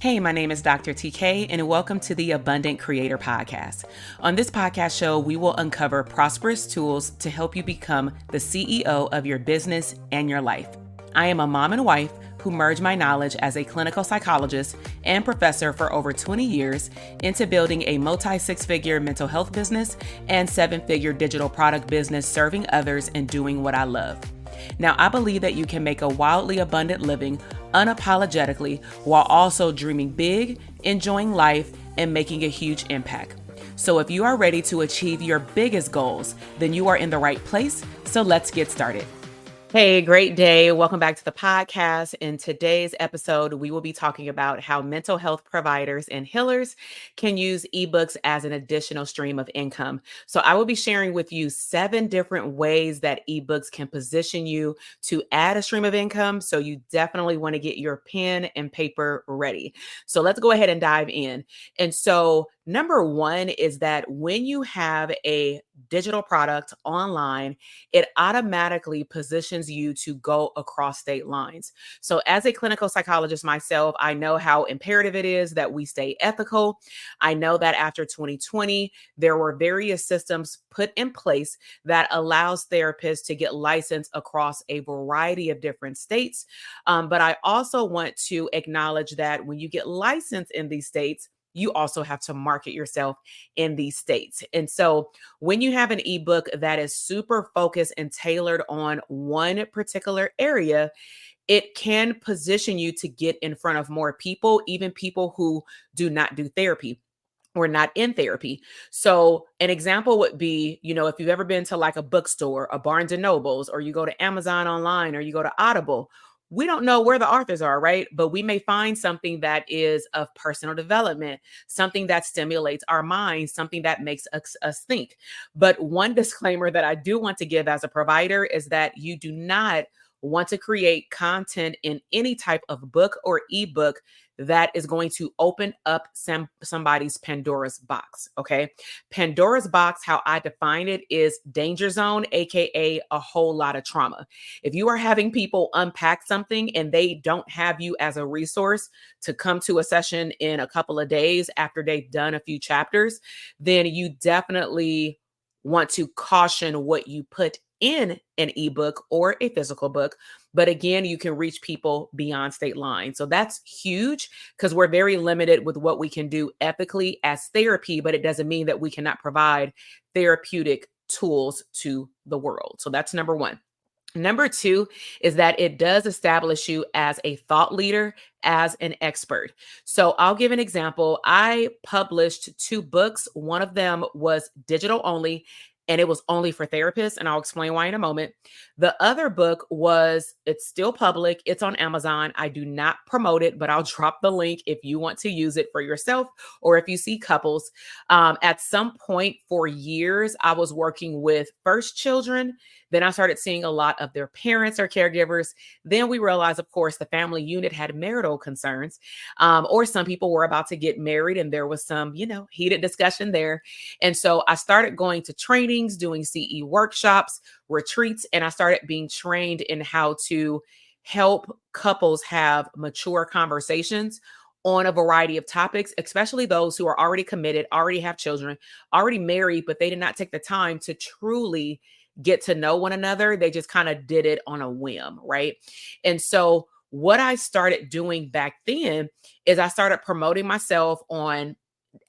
Hey, my name is Dr. TK, and welcome to the Abundant Creator Podcast. On this podcast show, we will uncover prosperous tools to help you become the CEO of your business and your life. I am a mom and wife who merged my knowledge as a clinical psychologist and professor for over 20 years into building a multi-six-figure mental health business and seven-figure digital product business serving others and doing what I love. Now, I believe that you can make a wildly abundant living unapologetically while also dreaming big, enjoying life, and making a huge impact. So if you are ready to achieve your biggest goals, then you are in the right place. So let's get started. Hey, great day. Welcome back to the podcast. In today's episode, we will be talking about how mental health providers and healers can use ebooks as an additional stream of income. So I will be sharing with you 7 different ways that ebooks can position you to add a stream of income. So you definitely want to get your pen and paper ready. So let's go ahead and dive in. And so number 1 is that when you have a digital product online, it automatically positions you to go across state lines. So as a clinical psychologist myself, I know how imperative it is that we stay ethical. I know that after 2020, there were various systems put in place that allows therapists to get licensed across a variety of different states. But I also want to acknowledge that when you get licensed in these states, you also have to market yourself in these states. And so when you have an ebook that is super focused and tailored on one particular area, it can position you to get in front of more people, even people who do not do therapy or not in therapy. So an example would be, if you've ever been to like a bookstore, a Barnes and Nobles, or you go to Amazon online, or you go to Audible, we don't know where the authors are, right? But we may find something that is of personal development, something that stimulates our minds, something that makes us think. But one disclaimer that I do want to give as a provider is that you do not want to create content in any type of book or ebook that is going to open up somebody's Pandora's box. Okay. Pandora's box, how I define it, is danger zone, AKA a whole lot of trauma. If you are having people unpack something and they don't have you as a resource to come to a session in a couple of days after they've done a few chapters, then you definitely want to caution what you put in an ebook or a physical book. But again, you can reach people beyond state lines. So that's huge because we're very limited with what we can do ethically as therapy, but it doesn't mean that we cannot provide therapeutic tools to the world. So that's number 1. Number 2 is that it does establish you as a thought leader, as an expert. So I'll give an example. I published 2 books. One of them was digital only, and it was only for therapists, and I'll explain why in a moment. The other book it's still public. It's on Amazon. I do not promote it, but I'll drop the link if you want to use it for yourself or if you see couples. At some point for years, I was working with first children. Then I started seeing a lot of their parents or caregivers. Then we realized, of course, the family unit had marital concerns, or some people were about to get married and there was some, heated discussion there. And so I started going to trainings, doing CE workshops, retreats, and I started being trained in how to help couples have mature conversations on a variety of topics, especially those who are already committed, already have children, already married, but they did not take the time to truly get to know one another. They just kind of did it on a whim, right? And so what I started doing back then is I started promoting myself on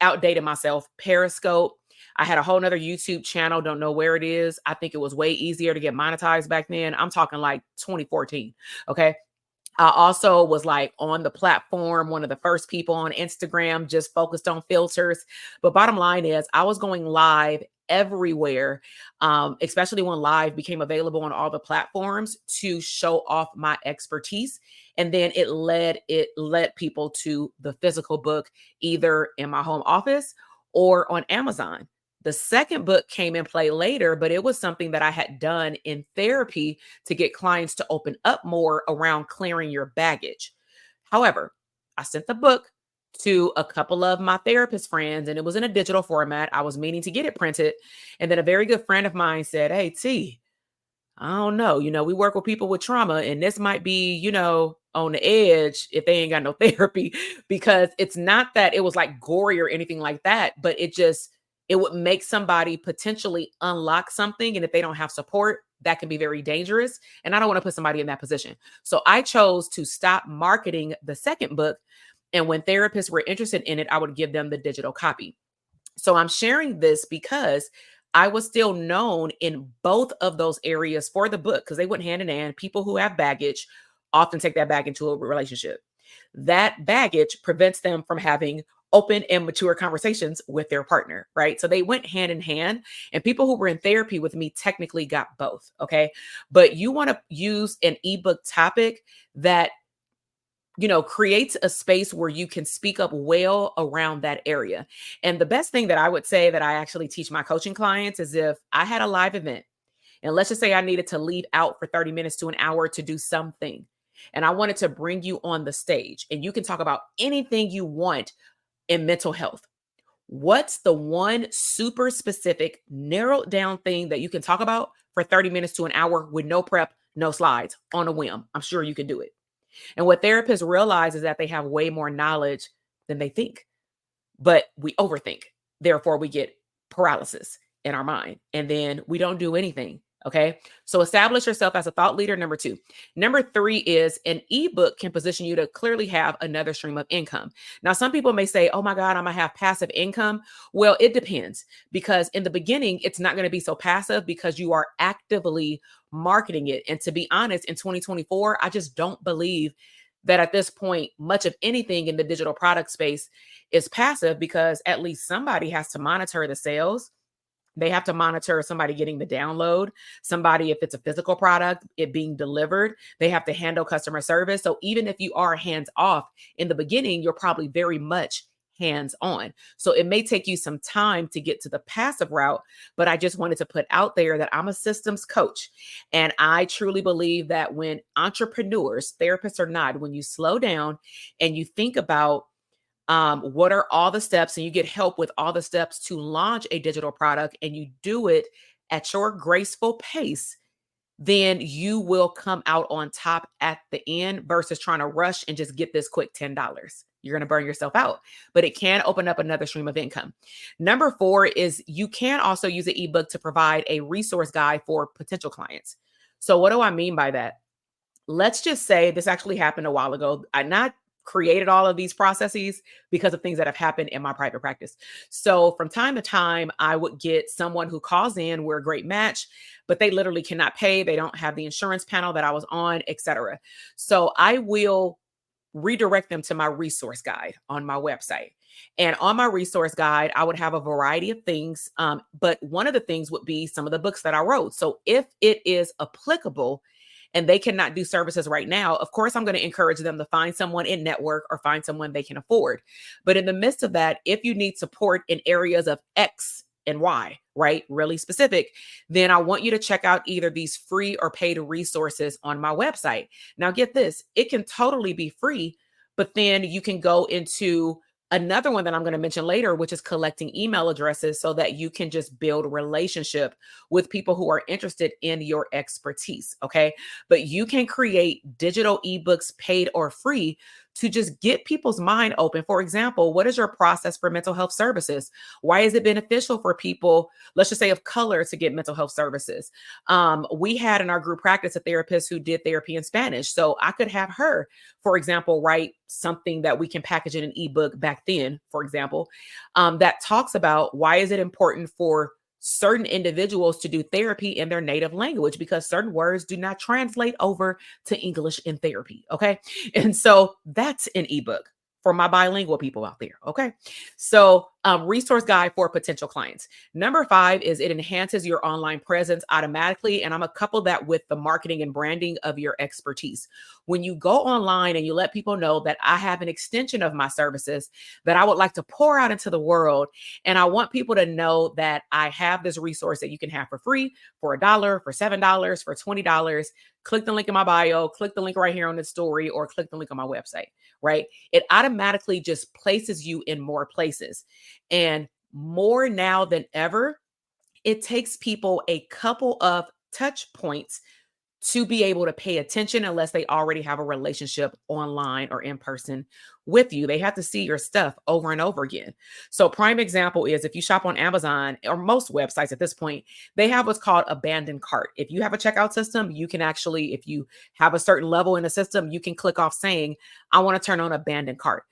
outdated myself, Periscope. I had a whole nother YouTube channel. Don't know where it is. I think it was way easier to get monetized back then. I'm talking like 2014. Okay. I also was like on the platform, one of the first people on Instagram, just focused on filters. But bottom line is I was going live everywhere, especially when live became available on all the platforms, to show off my expertise. And then it led people to the physical book, either in my home office or on Amazon. The second book came in play later, but it was something that I had done in therapy to get clients to open up more around clearing your baggage. However, I sent the book to a couple of my therapist friends, and it was in a digital format. I was meaning to get it printed. And then a very good friend of mine said, "Hey, T, I don't know. We work with people with trauma, and this might be, on the edge if they ain't got no therapy, because it's not that it was like gory or anything like that, but it would make somebody potentially unlock something. And if they don't have support, that can be very dangerous. And I don't want to put somebody in that position. So I chose to stop marketing the second book. And when therapists were interested in it, I would give them the digital copy. So I'm sharing this because I was still known in both of those areas for the book, because they went hand in hand. People who have baggage often take that back into a relationship. That baggage prevents them from having open and mature conversations with their partner, right? So they went hand in hand. And people who were in therapy with me technically got both. Okay. But you want to use an ebook topic that creates a space where you can speak up well around that area. And the best thing that I would say that I actually teach my coaching clients is, if I had a live event, and let's just say I needed to leave out for 30 minutes to an hour to do something, and I wanted to bring you on the stage, and you can talk about anything you want in mental health. What's the one super specific, narrowed down thing that you can talk about for 30 minutes to an hour with no prep, no slides, on a whim? I'm sure you can do it. And what therapists realize is that they have way more knowledge than they think, but we overthink. Therefore, we get paralysis in our mind, and then we don't do anything. Okay. So establish yourself as a thought leader. Number 2. Number 3 is an ebook can position you to clearly have another stream of income. Now, some people may say, oh my God, I'm going to have passive income. Well, it depends, because in the beginning, it's not going to be so passive because you are actively marketing it. And to be honest, in 2024, I just don't believe that at this point, much of anything in the digital product space is passive, because at least somebody has to monitor the sales. They have to monitor somebody getting the download, somebody, if it's a physical product, it being delivered. They have to handle customer service. So even if you are hands off in the beginning, you're probably very much hands on. So it may take you some time to get to the passive route, but I just wanted to put out there that I'm a systems coach. And I truly believe that when entrepreneurs, therapists or not, when you slow down and you think about what are all the steps, and you get help with all the steps to launch a digital product, and you do it at your graceful pace, then you will come out on top at the end versus trying to rush and just get this quick $10. You're going to burn yourself out, but it can open up another stream of income. Number 4 is you can also use an ebook to provide a resource guide for potential clients. So what do I mean by that? Let's just say this actually happened a while ago. I not created all of these processes because of things that have happened in my private practice. So from time to time, I would get someone who calls in, we're a great match, but they literally cannot pay. They don't have the insurance panel that I was on, etc. So I will redirect them to my resource guide on my website. And on my resource guide, I would have a variety of things. But one of the things would be some of the books that I wrote. So if it is applicable, and they cannot do services right now, of course, I'm going to encourage them to find someone in network or find someone they can afford. But in the midst of that, if you need support in areas of X and Y, right, really specific, then I want you to check out either these free or paid resources on my website. Now, get this, it can totally be free, but then you can go into another one that I'm going to mention later, which is collecting email addresses so that you can just build a relationship with people who are interested in your expertise. Okay. But you can create digital ebooks, paid or free, to just get people's mind open. For example, what is your process for mental health services? Why is it beneficial for people, let's just say of color, to get mental health services? We had in our group practice a therapist who did therapy in Spanish. So I could have her, for example, write something that we can package in an ebook back then, for example, that talks about why is it important for certain individuals to do therapy in their native language, because certain words do not translate over to English in therapy. Okay. And so that's an ebook for my bilingual people out there. Okay. So resource guide for potential clients. Number 5 is it enhances your online presence automatically. And I'm a couple that with the marketing and branding of your expertise. When you go online and you let people know that I have an extension of my services that I would like to pour out into the world, and I want people to know that I have this resource that you can have for free, for $1, for $7, for $20, click the link in my bio, click the link right here on the story, or click the link on my website, right? It automatically just places you in more places. And more now than ever, it takes people a couple of touch points to be able to pay attention unless they already have a relationship online or in person with you. They have to see your stuff over and over again. So, prime example is if you shop on Amazon or most websites at this point, they have what's called abandoned cart. If you have a checkout system, you can actually, if you have a certain level in the system, you can click off saying, I want to turn on abandoned cart.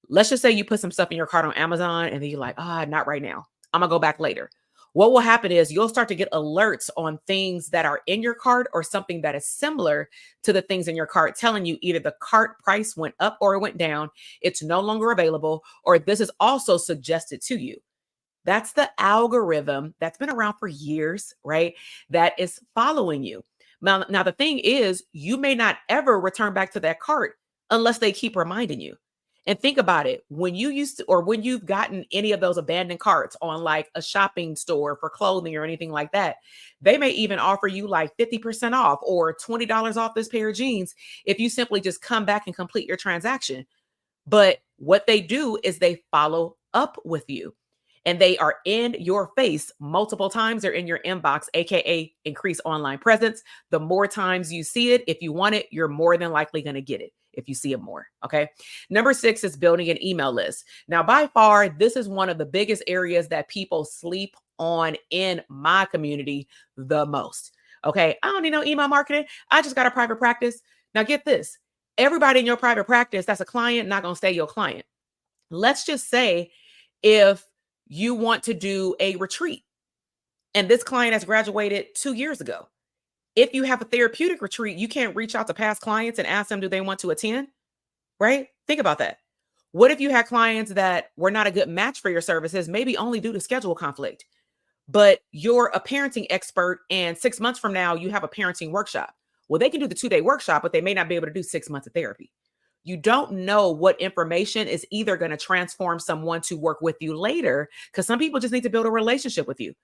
Let's just say you put some stuff in your cart on Amazon and then you're like, not right now. I'm going to go back later. What will happen is you'll start to get alerts on things that are in your cart or something that is similar to the things in your cart, telling you either the cart price went up or it went down, it's no longer available, or this is also suggested to you. That's the algorithm that's been around for years, right? That is following you. Now, the thing is, you may not ever return back to that cart unless they keep reminding you. And think about it. When you used to, or when you've gotten any of those abandoned carts on like a shopping store for clothing or anything like that, they may even offer you like 50% off or $20 off this pair of jeans if you simply just come back and complete your transaction. But what they do is they follow up with you and they are in your face multiple times. They're in your inbox, AKA increase online presence. The more times you see it, if you want it, you're more than likely going to get it if you see it more. Okay. Number 6 is building an email list. Now, by far, this is one of the biggest areas that people sleep on in my community the most. Okay. I don't need no email marketing. I just got a private practice. Now, get this. Everybody in your private practice that's a client, not going to stay your client. Let's just say if you want to do a retreat and this client has graduated 2 years ago. If you have a therapeutic retreat, you can't reach out to past clients and ask them, do they want to attend? Right? Think about that. What if you had clients that were not a good match for your services, maybe only due to schedule conflict, but you're a parenting expert and 6 months from now, you have a parenting workshop. Well, they can do the 2-day workshop, but they may not be able to do 6 months of therapy. You don't know what information is either going to transform someone to work with you later, because some people just need to build a relationship with you.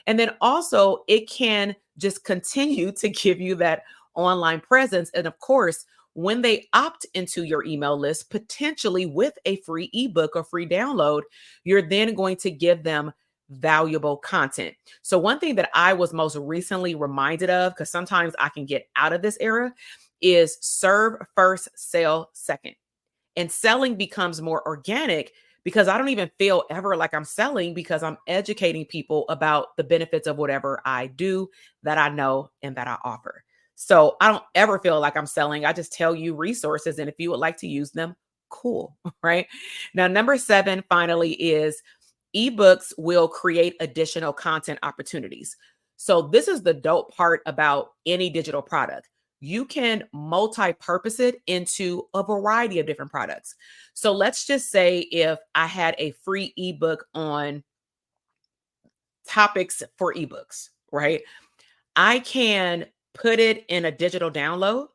And then also it can just continue to give you that online presence. And of course, when they opt into your email list, potentially with a free ebook or free download, you're then going to give them valuable content. So one thing that I was most recently reminded of, because sometimes I can get out of this era, is serve first, sell second. And selling becomes more organic because I don't even feel ever like I'm selling, because I'm educating people about the benefits of whatever I do, that I know, and that I offer. So I don't ever feel like I'm selling. I just tell you resources. And if you would like to use them, cool. Right. Now, number 7, finally, is ebooks will create additional content opportunities. So this is the dope part about any digital product. You can multi-purpose it into a variety of different products. So let's just say if I had a free ebook on topics for ebooks, right? I can put it in a digital download.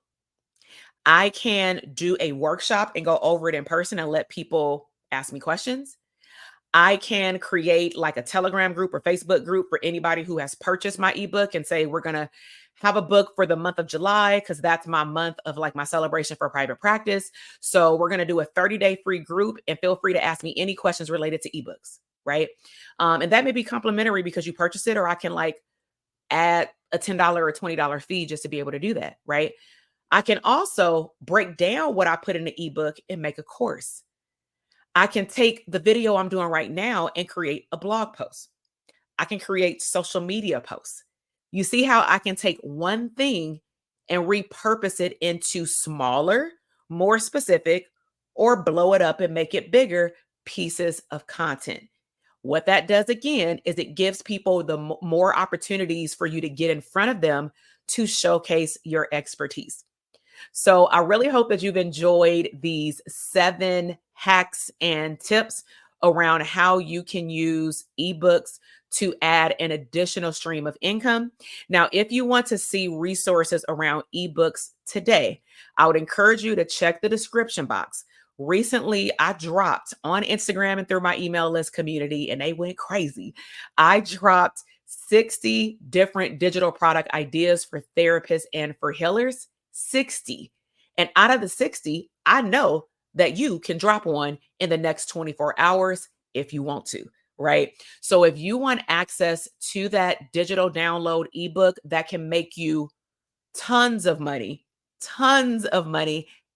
I can do a workshop and go over it in person and let people ask me questions. I can create like a Telegram group or Facebook group for anybody who has purchased my ebook and say, we're going to have a book for the month of July, because that's my month of like my celebration for private practice. So we're going to do a 30-day free group, and feel free to ask me any questions related to ebooks. Right. And that may be complimentary because you purchased it, or I can like add a $10 or $20 fee just to be able to do that. Right. I can also break down what I put in the ebook and make a course. I can take the video I'm doing right now and create a blog post. I can create social media posts. You see how I can take one thing and repurpose it into smaller, more specific, or blow it up and make it bigger pieces of content. What that does again is it gives people the more opportunities for you to get in front of them to showcase your expertise. So I really hope that you've enjoyed these 7 hacks and tips around how you can use ebooks to add an additional stream of income. Now, if you want to see resources around ebooks today, I would encourage you to check the description box. Recently, I dropped on Instagram and through my email list community, and they went crazy. I dropped 60 different digital product ideas for therapists and for healers. 60. And out of the 60, I know that you can drop one in the next 24 hours if you want to, right? So if you want access to that digital download ebook that can make you tons of money,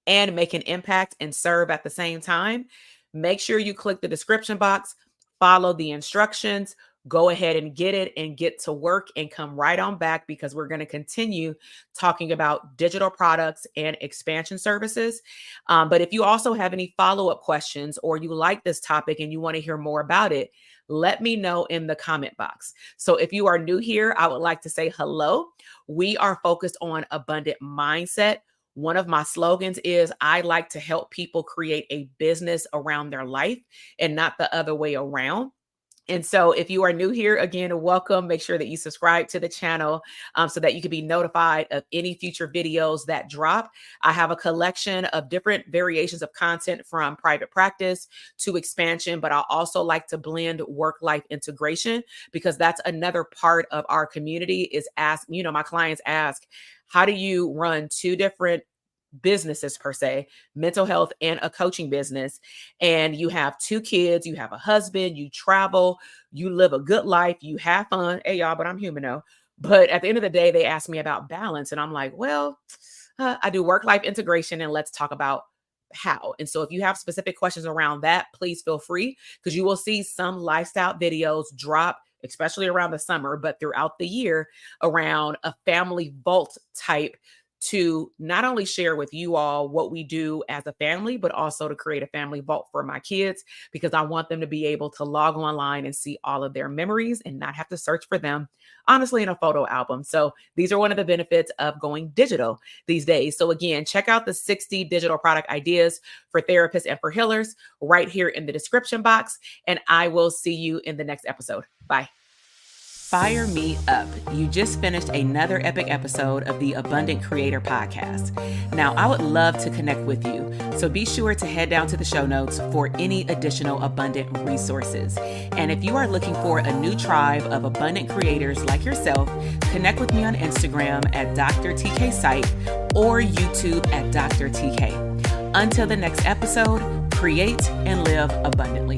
and make an impact and serve at the same time, make sure you click the description box, follow the instructions, go ahead and get it and get to work and come right on back, because we're going to continue talking about digital products and expansion services. But if you also have any follow-up questions, or you like this topic and you want to hear more about it, let me know in the comment box. So if you are new here, I would like to say hello. We are focused on abundant mindset. One of my slogans is I like to help people create a business around their life and not the other way around. And so if you are new here, again, welcome. Make sure that you subscribe to the channel so that you can be notified of any future videos that drop. I have a collection of different variations of content, from private practice to expansion, but I also like to blend work-life integration, because that's another part of our community is my clients ask, how do you run two different businesses per se, mental health and a coaching business, and you have two kids, you have a husband, you travel, you live a good life, you have fun. Hey y'all, but I'm human though. But at the end of the day, they ask me about balance, and I'm like, well, I do work-life integration, and let's talk about how. And so if you have specific questions around that, please feel free, because you will see some lifestyle videos drop, especially around the summer, but throughout the year, around a family vault type, to not only share with you all what we do as a family, but also to create a family vault for my kids, because I want them to be able to log online and see all of their memories and not have to search for them, honestly, in a photo album. So these are one of the benefits of going digital these days. So again, check out the 60 digital product ideas for therapists and for healers right here in the description box. And I will see you in the next episode. Bye. Fire me up. You just finished another epic episode of the Abundant Creator Podcast. Now, I would love to connect with you, so be sure to head down to the show notes for any additional abundant resources. And if you are looking for a new tribe of abundant creators like yourself, connect with me on Instagram at Dr. TK Site or YouTube at Dr. TK. Until the next episode, create and live abundantly.